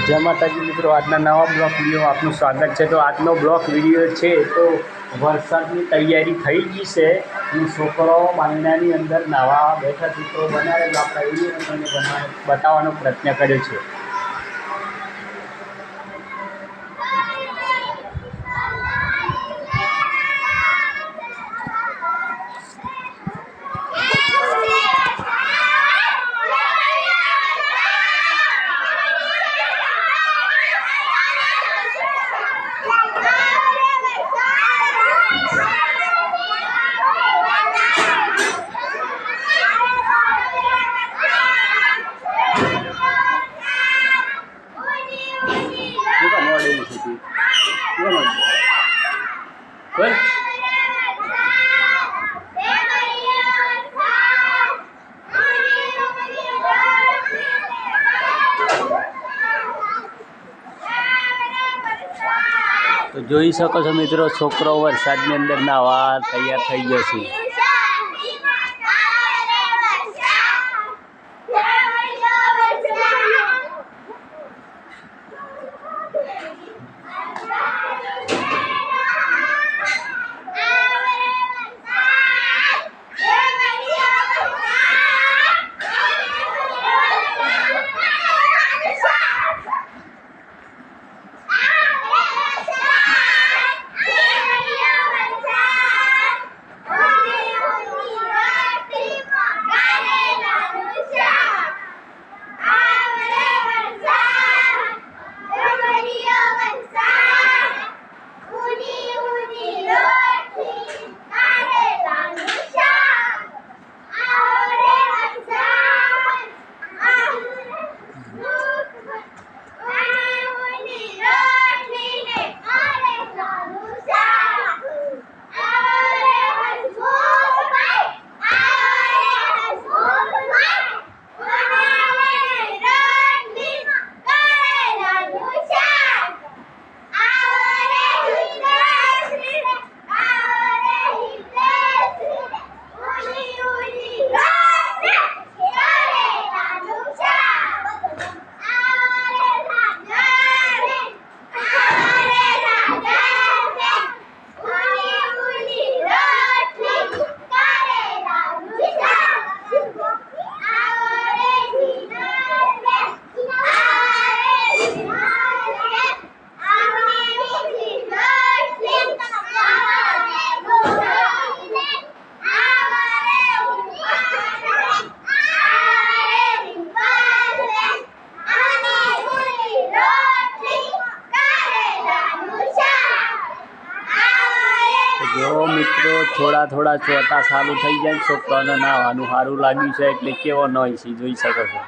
જય માતાજી મિત્રો, આજના નવા બ્લોક વિડીયોમાં આપનું સ્વાગત છે। તો આજનો બ્લોક વિડીયો છે તો વરસાદની તૈયારી થઈ ગઈ છે અને છોકરાઓ બાંગડાની અંદર નાવા બેઠા ચિત્રો બનાવેલો આપણા વિડીયો બતાવવાનો પ્રયત્ન કર્યો છે। તો જોઈ શકો છો મિત્રો, છોકરો વરસાદની અંદર નાવા તૈયાર થઈ ગયો છે। જો મિત્રો, થોડા ચોટા ચાલુ થઈ જાય, છોકરાઓને નાવાનું સારું લાગ્યું છે એટલે કેવો નોય છે જોઈ શકો છો।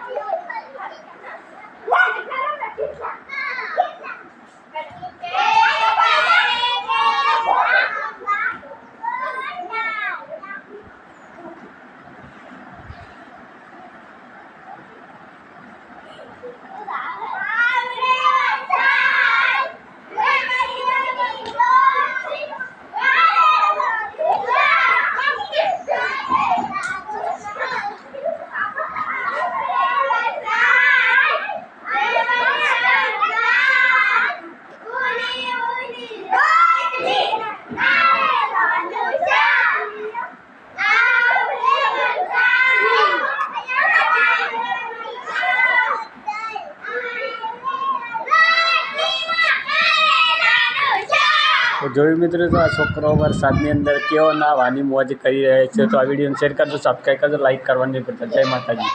તો જોયું મિત્રો, તો આ છોકરો વરસાદની અંદર કેવો નાવાની મોજ કરી રહ્યા છે। તો આ વિડીયોને શેર કરજો, સબસ્ક્રાઈબ કરજો, લાઈક કરવાનું નહીં ભૂલતા। જય માતાજી।